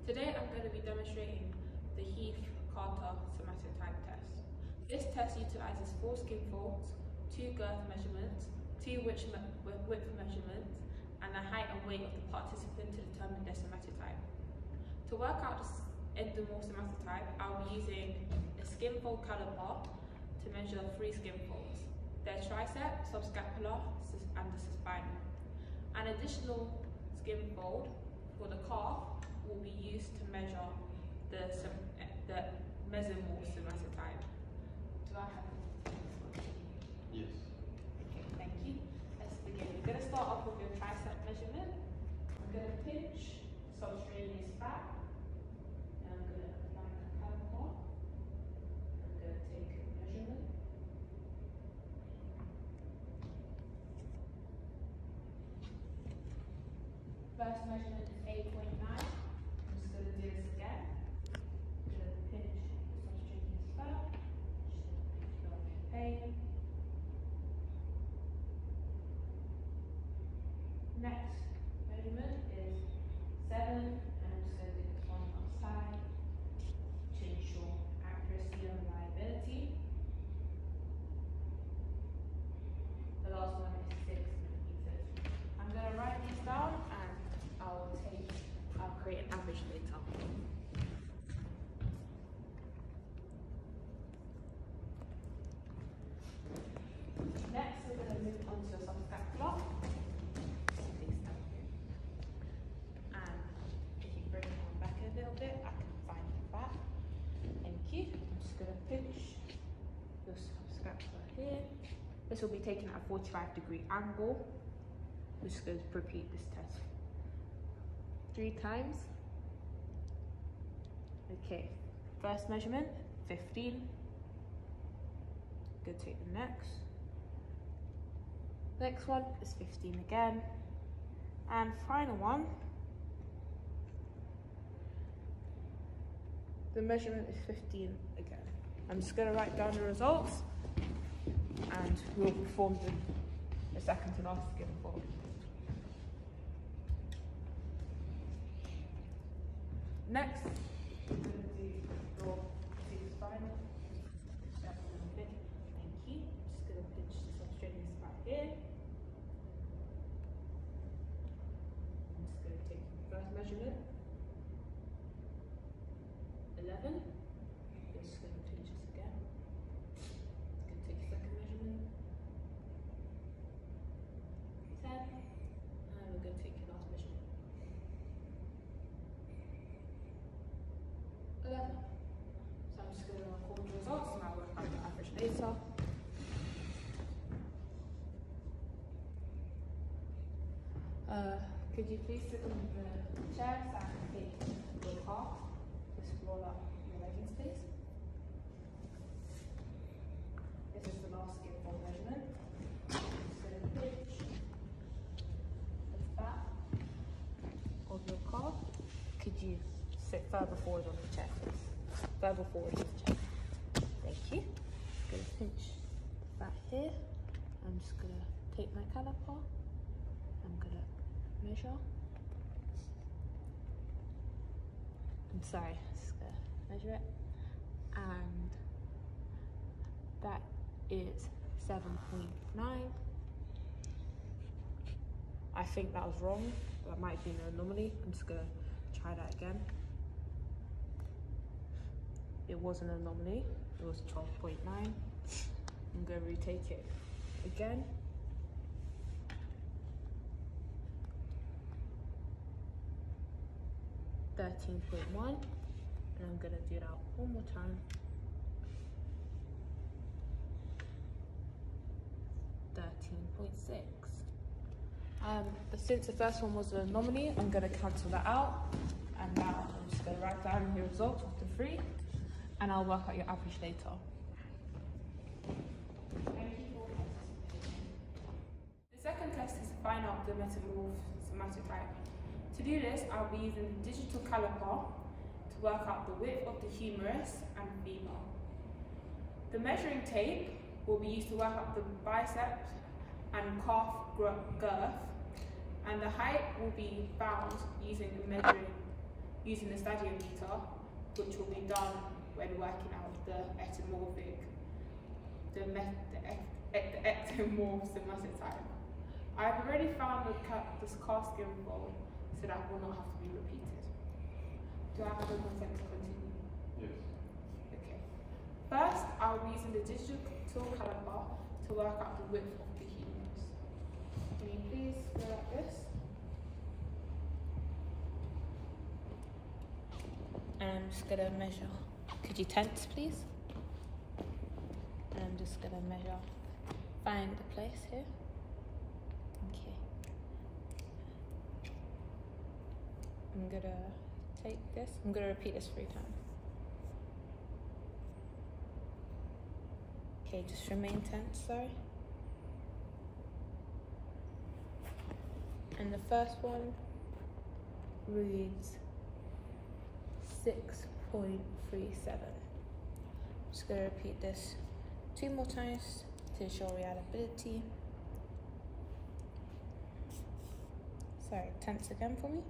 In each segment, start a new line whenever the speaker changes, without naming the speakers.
Today I'm going to be demonstrating the Heath Carter Somatotype test. This test utilizes 4 skin folds, 2 girth measurements, 2 width measurements, and the height and weight of the participant to determine their somatotype. To work out the endomorph somatotype, I'll be using a skin fold caliper to measure 3 skin folds: their tricep, subscapular, and the spinal. An additional skin fold for the calf will be used to measure the mesomorph somatotype. Do I have it?
Yes.
Okay, thank you. Let's begin. We're going to start off with your tricep measurement. I'm going to pinch subcutaneous fat, and I'm going to apply the caliper. I'm going to take a measurement. First measurement is 8.9. I'm just going to do this again. I'm going to pinch the subcutaneous fat. Just feel any pain. Next measurement is 7, and I'm just going to do this one outside to ensure accuracy and reliability. The last one is 6 millimeters. I'm going to write these down and I'll create an average later. Next, we're going to move on to your subscapular. And if you bring it on back a little bit, I can find the fat. Thank you. I'm just going to pinch your subscapular here. This will be taken at a 45-degree angle. I'm just going to repeat this test 3 times. Okay, first measurement, 15. Go take the next. Next one is 15 again. And final one, the measurement is 15 again. I'm just going to write down the results and we'll perform the second to last skin fold. Next, we're going to do your spinal. Thank you. Just going to pinch the subcutaneous fat here. I'm just going to take the first measurement. 11. I'm just going to pinch this again. I'm going to take the second measurement. 10. And we're going to take your last measurement. 11. So I'm just going to record the results and I'll work out the average later. Could you please sit on the chair so I can take your calf, just roll up your leggings, please. This is the last skin fold measurement. I'm just going to pinch the fat of your calf. Could you sit further forward on the chair, please? Further forward on the chair. Thank you. I'm going to pinch the fat here. I'm just going to take my caliper. I'm going to measure. I'm sorry, just going to measure it. And that is 7.9. I think that was wrong. That might be an anomaly. I'm just going to try that again. It was an anomaly. It was 12.9. I'm going to retake it again. .1, and I'm going to do that one more time. 13.6. But since the first one was an anomaly, I'm going to cancel that out. And now I'm just going to write down your results of the 3, and I'll work out your average later. Thank you for participating. The second test is to find out the mesomorph somatotype. To do this, I'll be using the digital caliper to work out the width of the humerus and femur. The measuring tape will be used to work out the biceps and calf girth, and the height will be found using the measuring using the stadiometer, which will be done when working out the ectomorphic, the ectomorph somatotype. I've already found this cast skin fold, so that will not have to be repeated. Do I have a consent to continue?
Yes.
Okay. First, I'll be using the digital caliper to work out the width of the humerus. Can you please go like this? And I'm just gonna measure. Could you tense, please? And I'm just gonna measure. Find the place here. Okay. I'm gonna take this. I'm gonna repeat this 3 times. Okay, just remain tense, sorry. And the first one reads 6.37. I'm just going to repeat this 2 more times to ensure reliability. Sorry, tense again for me.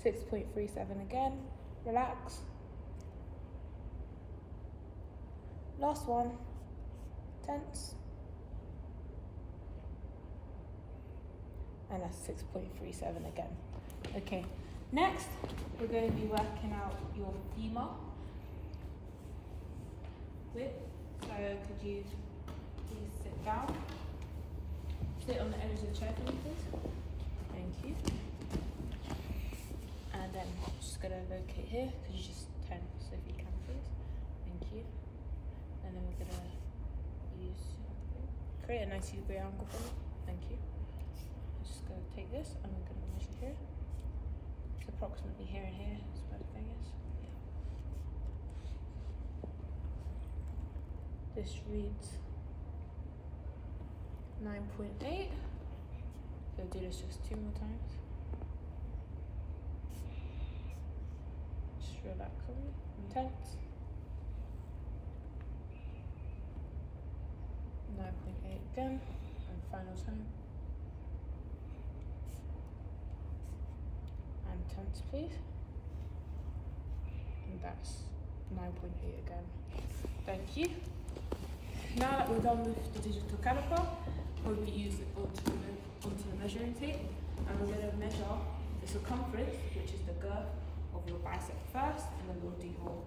.37 again. Relax. Last one. Tense. And that's 6.37 again. Okay. Next, we're going to be working out your femur width. So could you please sit down? Sit on the edge of the chair for me, please. Thank you. And then I'm just going to locate here. Could you just tense if you can, please? Thank you. And then we're going to create a nice degree angle for me. Thank you. I'm just going to take this and we're going to measure here. It's approximately here and here, is where the thing is. Yeah. This reads 9.8. So do this just 2 more times. Just relax on me. Intense. 9.8 again. And final time. And tense, please. And that's 9.8 again. Thank you. Now that we're done with the digital caliper, we'll be using onto the measuring tape, and we're going to measure the circumference, which is the girth of your bicep first, and then we'll do your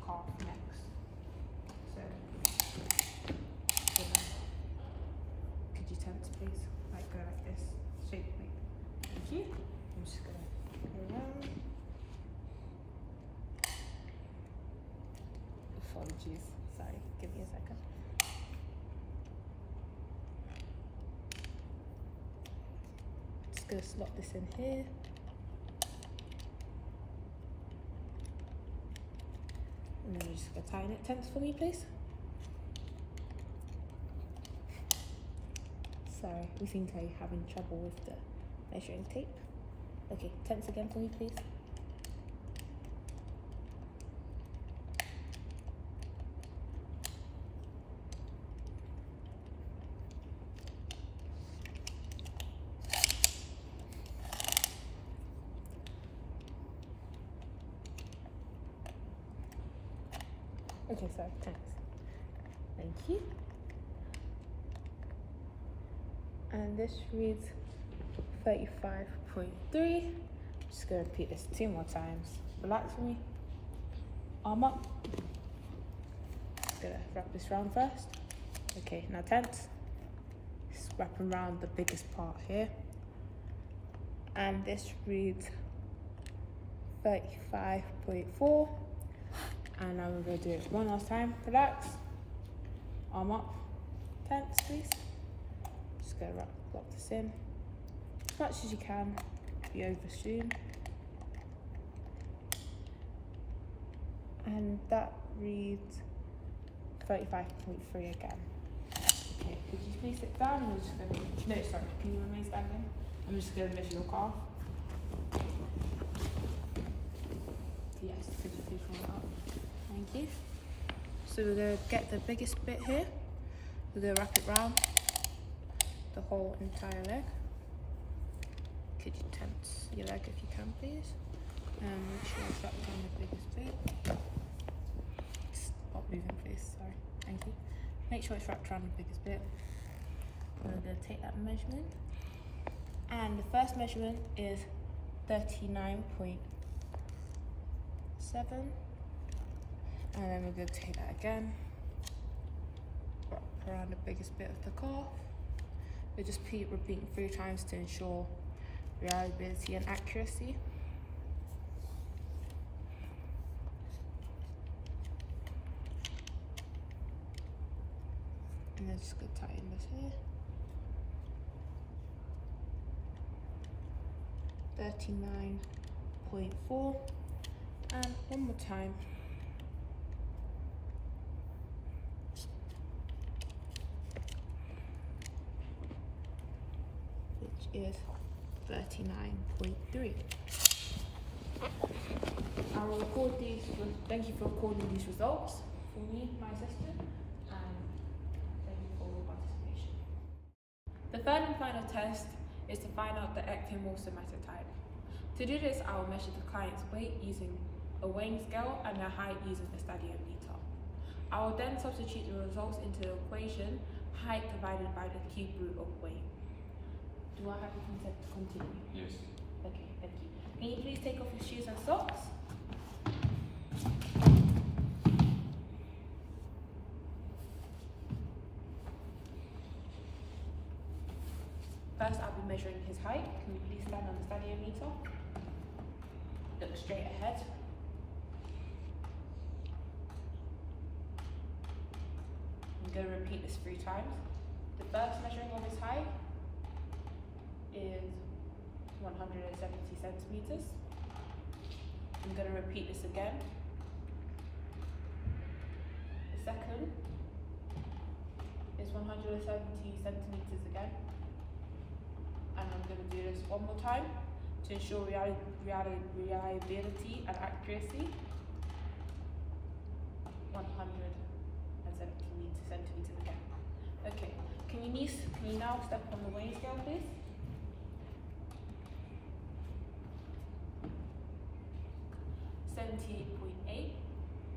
calf next. So, could you tense, please? Like go like this, shake me. Thank you. I'm just going to go around. Apologies. Sorry, give me a second. Just gonna slot this in here. And then we're just gonna tighten it. Tense for me, please. Sorry, we seem to be having trouble with the measuring tape. Okay, tense again for me, please. Okay, sorry, thanks. Thank you. And this reads 35.3. Just gonna repeat this 2 more times. Relax for me. Arm up. Just gonna wrap this round first. Okay, now tense. Just wrapping around the biggest part here. And this reads 35.4. And now we're going to do it one last time. Relax. Arm up. Tense, please. Just going to lock this in as much as you can. Be over soon. And that reads 35.3 again. Okay, could you please sit down? And we're just going to, no, sorry, can you remain standing? I'm just going to measure your calf. Yes, could you please roll it up? Thank you. So we're going to get the biggest bit here. We're going to wrap it round. the whole entire leg. Could you tense your leg if you can, please? Make sure it's wrapped around the biggest bit. Stop moving, please. Sorry. Thank you. Make sure it's wrapped around the biggest bit. We're going to take that measurement. And the first measurement is 39.7. And then we're going to take that again. Wrap around the biggest bit of the calf. We'll just keep repeating 3 times to ensure reliability and accuracy. And then just go tighten this here. 39.4. And one more time. Which is 39.3. I will record these. Thank you for recording these results for me, my assistant, and thank you for your participation. The third and final test is to find out the ectodermal somatotype. To do this, I will measure the client's weight using a weighing scale and their height using a stadiometer. I will then substitute the results into the equation height divided by the cube root of weight. Do I have your consent to continue?
Yes.
Okay, thank you. Can you please take off your shoes and socks? First, I'll be measuring his height. Can you please stand on the stadiometer? Look straight ahead. I'm going to repeat this 3 times. The first measuring of his height is 170 centimeters. I'm going to repeat this again. The second is 170 centimeters again. And I'm going to do this one more time to ensure reliability and accuracy. 170 centimeters again. Okay, can you now step on the weighing scale, please? .8,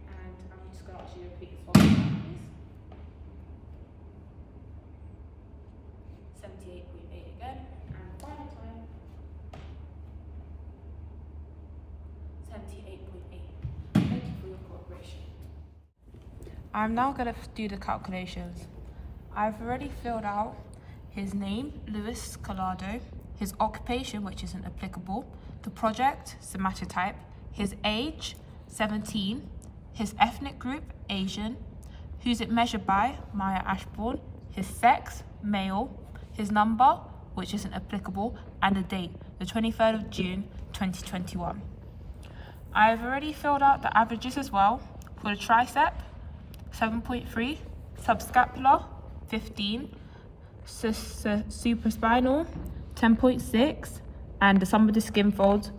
and I'm just going to actually repeat this one more time, please. 78.8 again, and final time. 78.8. Thank you for your cooperation. I'm now going to do the calculations. I've already filled out his name, Luis Collado, his occupation, which isn't applicable, the project, somatotype, his age, 17, his ethnic group, Asian, who's it measured by, Maya Ashbourne, his sex, male, his number, which isn't applicable, and the date, the 23rd of June, 2021. I've already filled out the averages as well. For the tricep, 7.3, subscapular, 15, supraspinal, 10.6, and the sum of the skin folds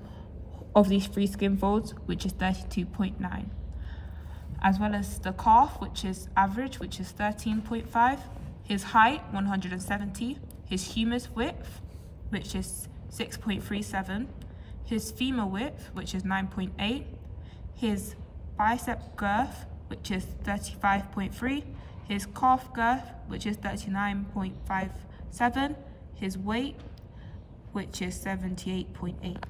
of these 3 skin folds, which is 32.9. As well as the calf, which is average, which is 13.5, his height, 170, his humerus width, which is 6.37, his femur width, which is 9.8, his bicep girth, which is 35.3, his calf girth, which is 39.57, his weight, which is 78.8.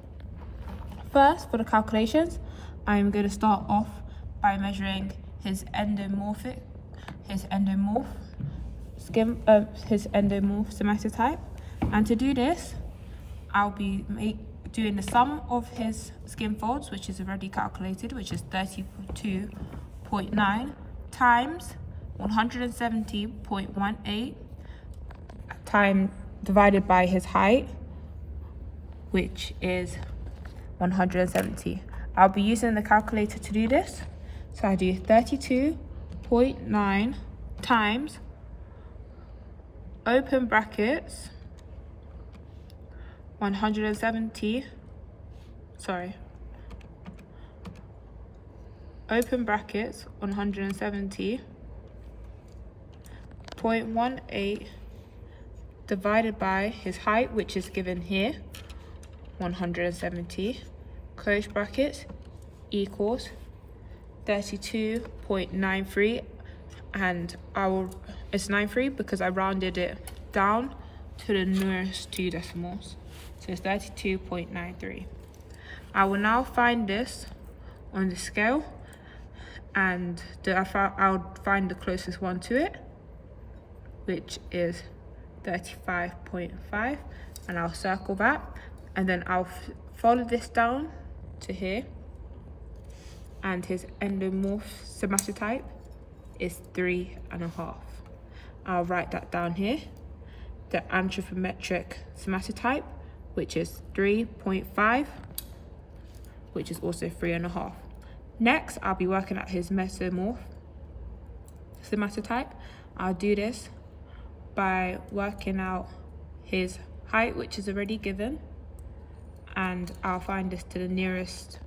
First, for the calculations, I'm going to start off by measuring his endomorph somatotype, and to do this, I'll be doing the sum of his skin folds, which is already calculated, which is 32.9 times 170.18 divided by his height, which is 170. I'll be using the calculator to do this. So I do 32.9 times, open brackets, 170, open brackets, 170.18 divided by his height, which is given here, 170, close brackets, equals 32.93, and it's 93 because I rounded it down to the nearest 2 decimals. So it's 32.93. I will now find this on the scale, and I'll find the closest one to it, which is 35.5, and I'll circle that, and then I'll follow this down to here, and his endomorph somatotype is 3.5. I'll write that down here. The anthropometric somatotype, which is 3.5, which is also 3.5. Next, I'll be working at his mesomorph somatotype. I'll do this by working out his height, which is already given, and I'll find this to the nearest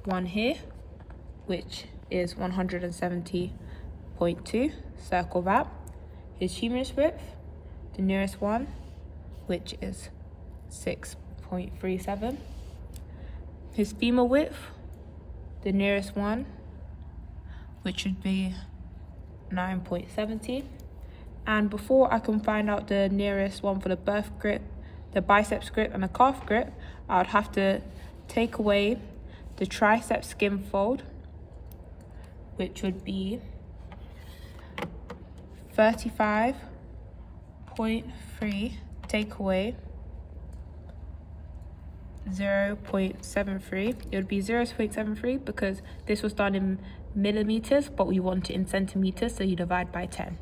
one here, which is 170.2, circle that. His humerus width, the nearest one, which is 6.37. His femur width, the nearest one, which would be 9.70. And before I can find out the nearest one for the birth grip, the biceps grip and the calf grip, I would have to take away the tricep skin fold, which would be 35.3, take away 0.73. It would be 0.73 because this was done in millimeters, but we want it in centimeters, so you divide by 10.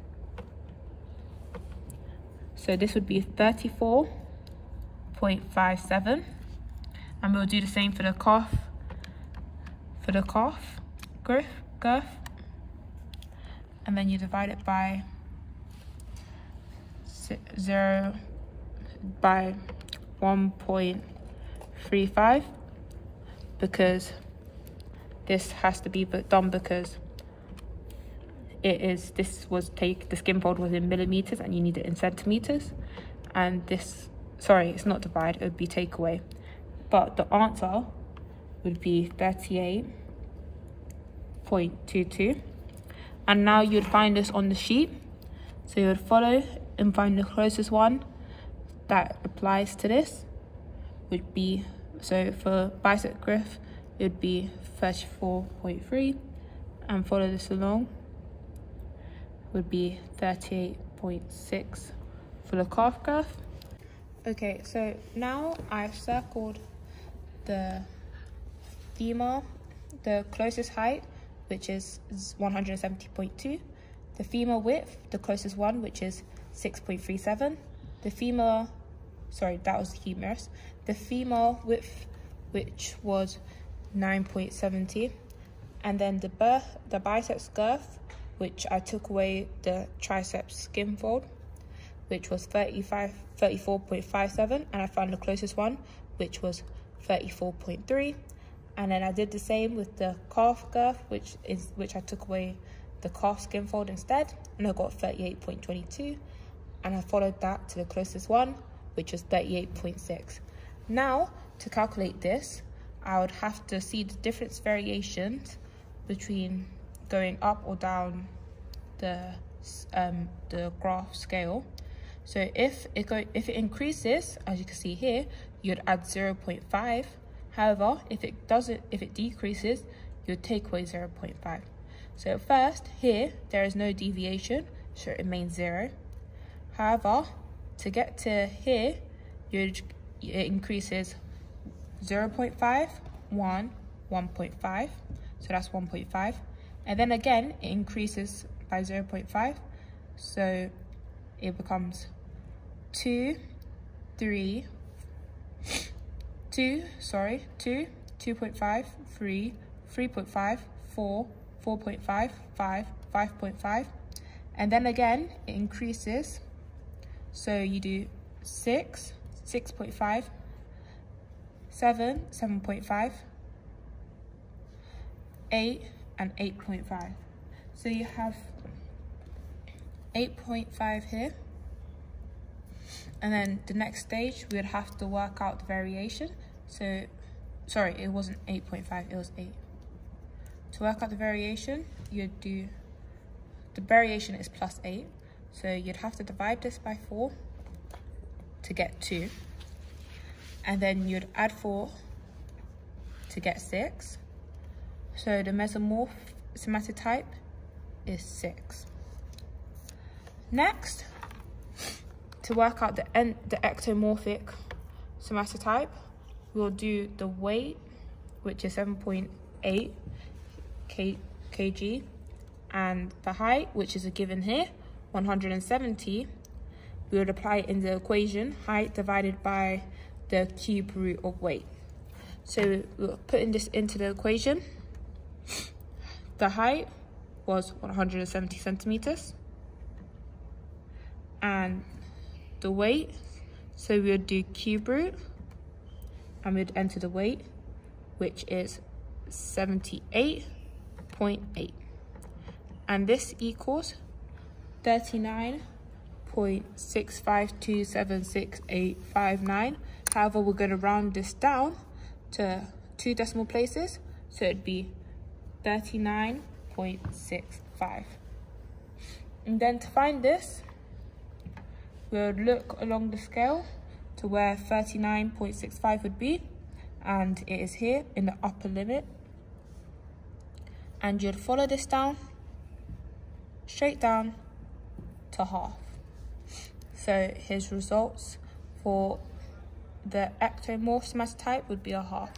So this would be 34.57, and we'll do the same for the calf. For the calf girth, and then you divide it by 1.35, because this has to be done because the skin fold was in millimeters and you need it in centimeters, and this, sorry, it's not divide, it would be take away, but the answer would be 38.22. And now you'd find this on the sheet, so you would follow and find the closest one that applies to this, would be, so for bicep grip it would be 34.3, and follow this along would be 38.6 for the calf girth. Okay, so now I've circled the femur, the closest height, which is 170.2, the femur width, the closest one, which is 6.37, the femur, sorry, that was the humerus, the femur width, which was 9.70, and then the biceps girth, which I took away the triceps skin fold, which was 34.57, and I found the closest one, which was 34.3. And then I did the same with the calf girth, which I took away the calf skin fold instead, and I got 38.22, and I followed that to the closest one, which was 38.6. Now, to calculate this, I would have to see the difference variations between going up or down the graph scale. So if it increases, as you can see here, you'd add 0.5. However, if it decreases, you'd take away 0.5. So first, here, there is no deviation, so it remains 0. However, to get to here, it increases 0.5, 1, 1.5, so that's 1.5. And then again, it increases by 0.5, so it becomes 2, 3, 2, 2.5, 3, 3.5, 4, 4.5, 5, 5.5. And then again, it increases. So you do 6, 6.5, 7, 7.5, 8, and 8.5. So you have 8.5 here, And then the next stage, we would have to work out the variation. So, sorry, it wasn't 8.5, it was 8. To work out the variation, you'd do, the variation is plus 8. So you'd have to divide this by 4 to get 2. And then you'd add 4 to get 6. So the mesomorph somatotype is 6. Next, to work out the ectomorphic somatotype, we'll do the weight, which is 7.8 kg, and the height, which is a given here, 170. We would apply it in the equation, height divided by the cube root of weight. So we're putting this into the equation. The height was 170 centimeters. And the weight, so we would do cube root, and we'd enter the weight, which is 78.8. And this equals 39.65276.859. However, we're going to round this down to 2 decimal places, so it'd be 39.65. And then to find this, we would look along the scale to where 39.65 would be, and it is here in the upper limit. And you'd follow this down, straight down to half. So his results for the ectomorph somatotype would be a half.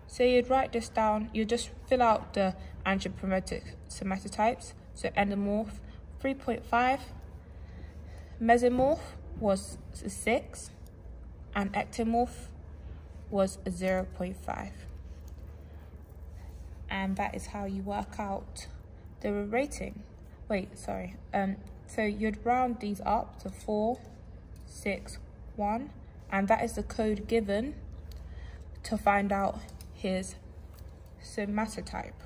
So you'd write this down, you just fill out the anthropometric somatotypes. So endomorph 3.5, mesomorph was 6, and ectomorph was 0.5. And that is how you work out the rating. So you'd round these up to 4, 6, 1, and that is the code given to find out his somatotype.